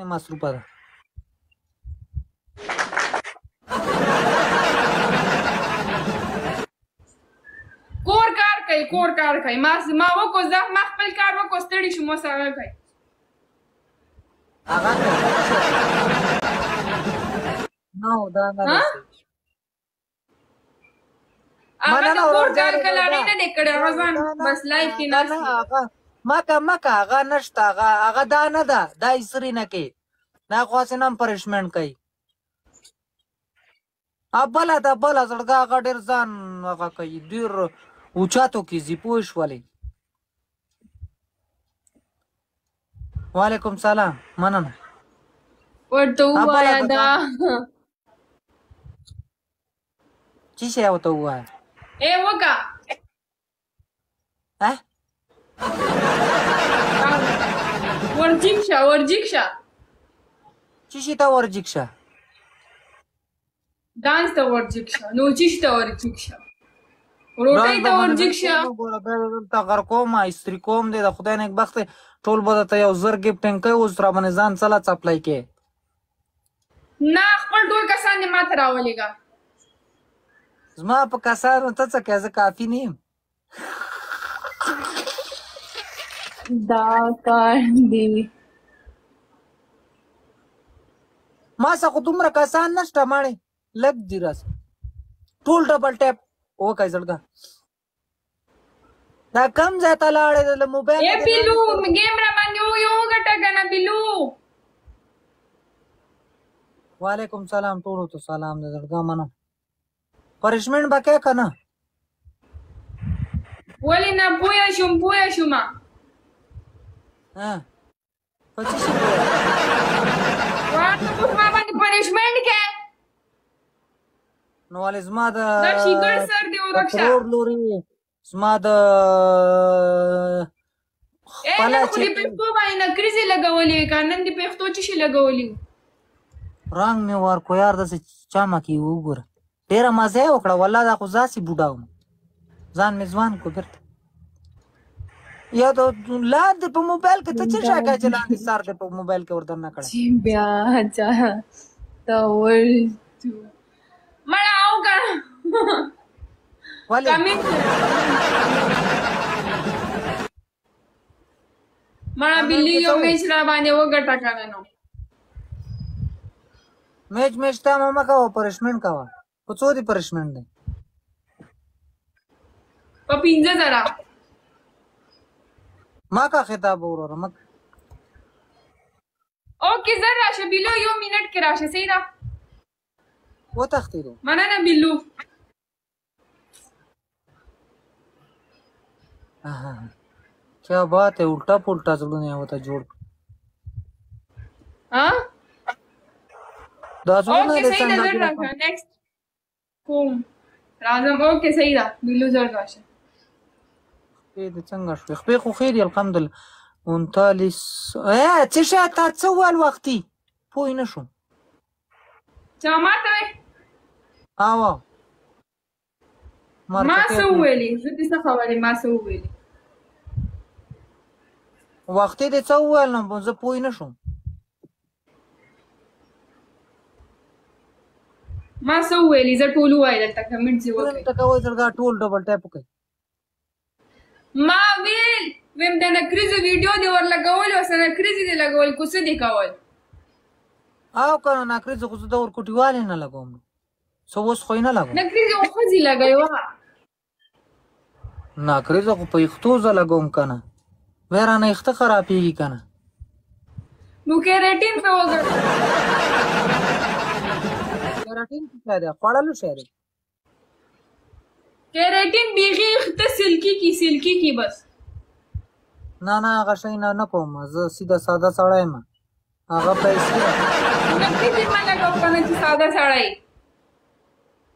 مصروفه ده کور کار کوي ما وکړو زه ما خپل کار وکړو ستړي شوم اوس هغه کوي هغه نو دا نه هغه د کور کار کلاري نه دی کړی هغه ځان بس لایف کې ناست مکه هغه نشته هغه دا نه ده دا ایسري نه کوي دا خو هسې نه پنشمنټ کوي بله ده بله زړګه هغه ډېر ځان هغه کوي ډېر اوچاتو کې ځي پوه شولې وعلیکم سلام مننه ورته ووایه دا څه شی ورته ووایه ای وکه ورجیک شه څه شي ته ورجیک شه ډانس ته ورجیک شه نو چیش ته ورجیک شه روټۍ ته ورجیک شه دلته غر کوم استري کوم دی د خدای نیکبخت ټول به درته یو زر ګفټینګ کوي اوس راباندې ځان څله څپلی کې نه خپل ټول کسان دې ما ته راولېږه زما په کسانو ته څه کوې زه کافي نه یم دا کار دی ما څه خو دومره کسان نشته ماړې لږ دي راسه ټول ډبل ټیپ وکړئ زړګه دا کم ځای ته لاړې د موبایل ای بیلو ګیم را باندې یو وګټه که نه بیلو وعلیکم سلام ټولو ته سلام دی زړګه منم پنشمنټ به کوې که نه ولې نه پوه شوم په څه شي ورته اوس ما باندې پنشمنټ کوې نو ولې زما د دا شیګر سر دې ورک شه ترور لوري زما د نن خو دې پښتو باندې نکریزې لګولې که نن دې پښتو څه شي لګولي رنګ مې ورکو یار داسې چامه کې وګوره ډېره مزه یې وکړه والله دا خو داسې بوډا وم ځان مې ځوان کړو بېرته یا د لاندې په موبایل کې ته څه شی کوې چې لاندې سر دې په موبایل کې ور دننه کړی بیا چا ته ورځو مړه او که ولې مړه بلي یو میچ را باندې وګټه که نه نو میچ ته مه کوه پنشمنټ کوه په څو دې پنشمنټ دی په 15,000 ما کا خطاب وروره مک اوکې زر راشه بیلو یو منټ کې راشه صحیح ده وتښتېدو مننه بیلو क्या बात है उल्टा पुल्टा زړونه یې ورته جوړ دا زړونه اوکې صحیح ده زر راشه نیکسټ کوم راځم اوکې صحیح ده بیلو زر راشه خپې دې څنګه شوې خپې خو ښې دي الحمدلله 39 څه شی تا څه وویل وختي پوه نه شوم چا ماته وې ما څه وویلې زه دې څه خبرې ما څه وویلې وختي دې څه وویل نو زه پوه نه شوم ما څه وویلې زه ټول ووایې دلته کمنټ یې وکړئ ته کوئ زړګه ټول ډبل ټیپ وکړئ ما ویم د نکریزو ویډیو دې ورلګول او سره نکریزې دې لګول کو څه دې کول او که نه نکریزې خو زه د ورکوټیوالې نه لګوم څه اوس خو یې نه لګوم نکریزې خو ښځې لګوي نکریزه خو په یختو زه لګوم که نه بیا رانه یخته خرابېږي که نه نو کیراټین پې وګړه کیراټین څه شی دی خوړلو شی دی کیراټین بیخي یخته سلکي کی بس نه هغه شی نه کوم زه سیده ساده سړی یم هغه پیسې نکریزې مه لګوه که نه چې ساده سړی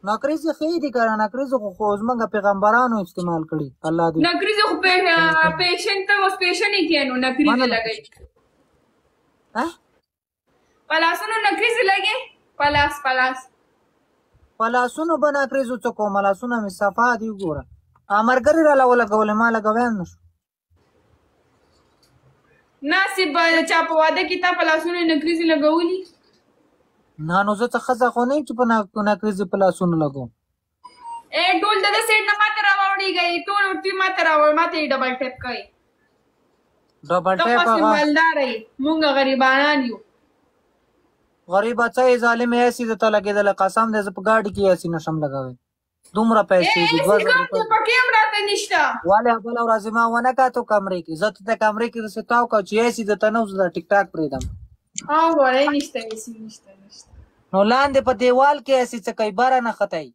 نکریزې ښې دي که نه نکریزې خو زموږ پیغمبرانو استعمال کړي الله دې نکریزې خو پیشنټ ته اوس پیشنې کې نو نکریزې لګوي په لاسونو نکریزې لګې په لاسونو به نکریزو څه کوم لاسونه مې صفا دي وګوره ملګري راله ولګولې ما لګوی هم نه شو ناسب چا په واده کې تا په لاسونو نکریزې لګولي نه نو زه څه ښځه خو نه یم چې په نکریزې په لاسونو لګوم ټول د سیټ نه ماته راوړیږي ټول ورته ماته راوړ ماته ډبل ټیپ کوي ډبل ټیپ هغه مالدار ای مونږ غریبانان یو غریب اچای ظالم ایسی د ته لګېدل قسم دې زه په ګاډي کې ایسی نشم لګوي دومره پیسې دي 2000 روپۍ پکې هم راته نشته والے بل ورځ ما ونه کاتو کمرې کې زه ته کمرې کې رسې تاو کا چې ایسی د ته نو زه ټیک ټاک پرېدم او وای نشته ایسی نشته نو لاندې په دیوال کې ایسی څه کوي بار نه خطای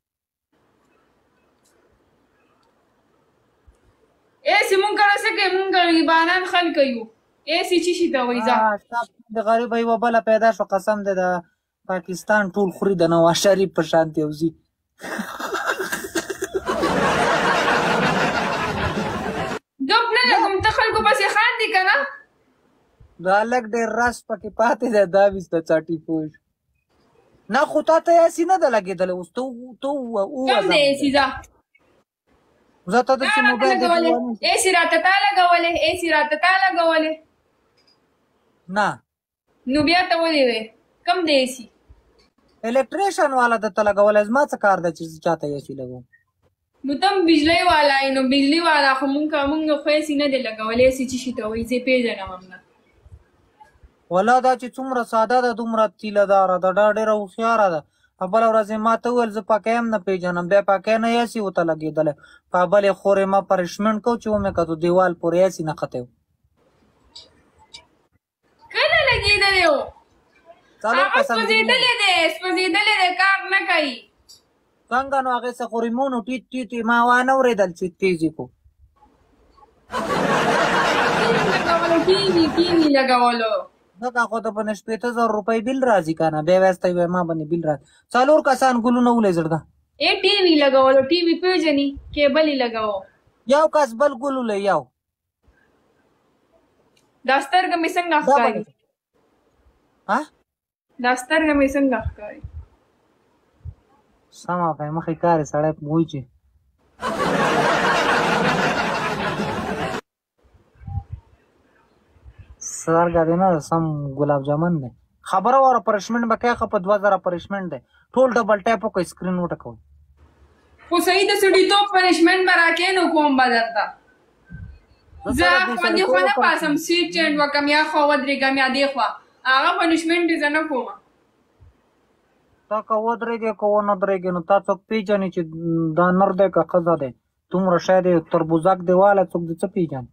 ایسی مونږ سره څه کوي مونږ غریبانان خلک یو ایسی چی شي ته وایي ځه د غریب یو بل پیدا شو قسم دې د پاکستان ټول خوري د نواز شریف په شان دی وزي ګپ نه لګم ته خلکو پسې خاندي کنه دا لګ ډېر راس پکې پاتې ده دا وسته چاټي پوش نه خو تا ته یې نه ده لګېدل اوس ته کم دی ایسی ځه زه ته د چې موبایل ایسی راته تا لګولې ایسی راته تا لګولې نه نو بیا ته ولې وې کم دی ایسی الکتریشن والا د ته لګولې زما څه کار ده چې چاته ایسی لګوم نو تم بجلی والا نو بجلی والا خو مونږ خو ایسی نه دی لګولې ایسی چې شي ته وایي زه پیژنم هم نه ولا دا چې څومره ساده ده دومره تیله داره ده دا ډېره هوښیاره ده بله ورځ یې ما ته وویل زه پکې هم نه پېژنم بیا پکې نه ایسي ورته لګېدلی په بلې خورې ما پریشمنټ کو چې ومې کتو دیوال پورې ایسي نه ختی و کله لګېدلی و هغه سوځېدلی دی سوځېدلی دی کار نه کوي څنګه نو هغې څه خو ریمون ټیټ ټیټ ما وانه اورېدل چې تیز یې کو ټي وي لګولو ځکه خو ته په نه 15000 روپۍ بل راځي که نه بیا ویستی وی ما باندې بل راځي 4 کسان ګلونه ولیږل ده ټي وي لګولو ټي وي پېژني کیبل یې لګوو یو کس بل ګل ولی یو دا سترګه مې څنګه ښکاري دا سترګه مې څنګه ښکاري سمه په مخې کارې سړی وایي چې سترګه دی نه سم ګلاب جامن دی خبره واره پرشمنټ به کوې ښه په 2000 پرشمنټ دی ټول ډبل ټیپ وکړئ سکرین وټکوئ خو صحیح د سړیتوب پنشمنټ به راکې نو کوم به درته زه خوندي خو نه پاسم سویچ چینج وکړم یا خوا ودرېږم یا دې خوا هغه پنشمنټ یې زه نه کوم تا که ودرېږې که ونه درېږې نو تا څوک پېژنې چې دا نر دی که ښځه دی دومره شی دی تربوزک دی والی څوک دې څه پېژني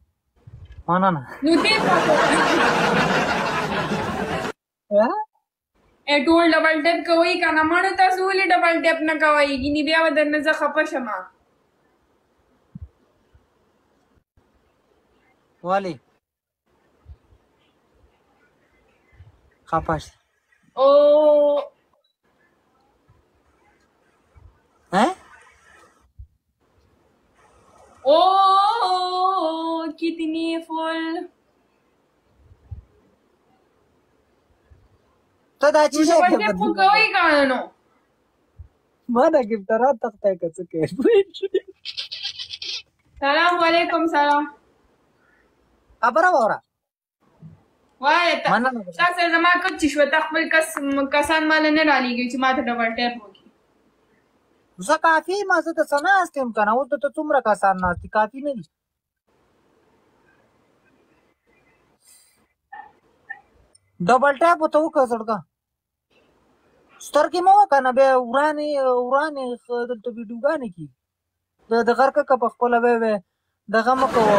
مننه نو دې ټول ډبل ټیپ کوئ که نه مړو تاسو ولې ډبل ټیپ نه کوئ ګینې بیا به درنه زه خفه شم ولې خفه شي कितनी फुल ته دا چې کوي کانو ما دا ګفترات تخته که څه کوي سلام علیکم سلام خبره واوره وایه تاسو زما کوم چې شو ته خپل کسان مال نه رالیږي چې ما ته ډبل ټیپ وکړي زه کافي ما زه ته څه ناست یم که نه اوس دته څومره کسان ناست دي کافي نه دي ډبل ټیپ ورته وکړه زړګه سترګې مه وکړه نه بیا ورانې دلته ویډیوګانې کېږي د غرکه که په خپله وی دغه مه کوه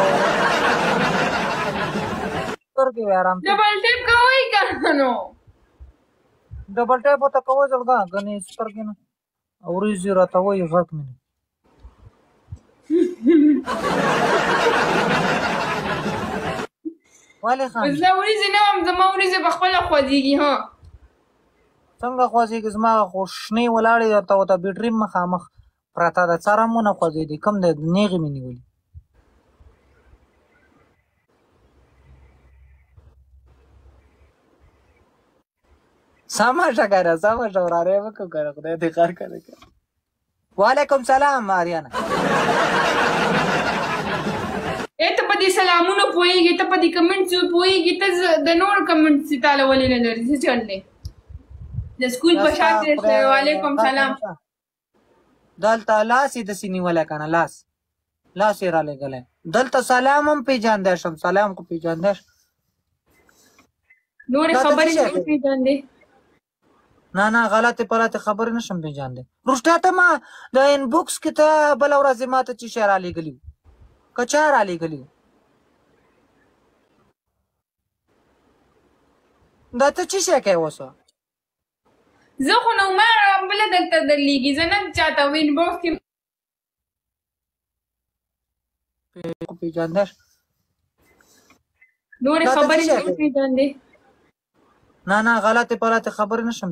سترګې وی ارام ډبل ټیپ کوئ که نو ډبل ټیپ ورته کوه زړګه ګنې سترګې نه اورېږي راته وایي غږ مې نه ولې خاندې زه وریځې نه وم زما وریځې په خپله خوځېږي ها څنګه خوځېږي زما خو شنې ولاړې درته ورته بیټري مخامخ پرته ده څاره مو نه خوځېدي کوم دی نیغې مې نیولي سمه شه کنه سمه شه وراره یې وکړو کنه خدای دې خیر کنه وعلیکم سلام آریانا ته په دې دې سلامونه پوهېږي ته په دې کمنټس پوهېږي ته د نور کمنټس تاله ولې نه لري څه چل دی د سکول په شا تېر شوی وعلیکم سلام دلته لاس یې داسې نیولی که نه لاس یې رالېږلی دلته سلام هم پېژاندی شم سلام خو پېژاندی شم نورې خبرې نه پېژاندې نه غلطې پلطې خبرې نشم پېژاندی روشته ته ما د انبوکس کې ته بله ورځ ما ته څه شی رالېږلي وو که چا رالېږلي وو دا ته څه شی کوې اوس زه خو نو ما بله دلته درلیږي زه نه چاته وین بوکس کې پېژاندی نورې خبرې نه پېژاندې نه غلطې پلطې خبرې نشم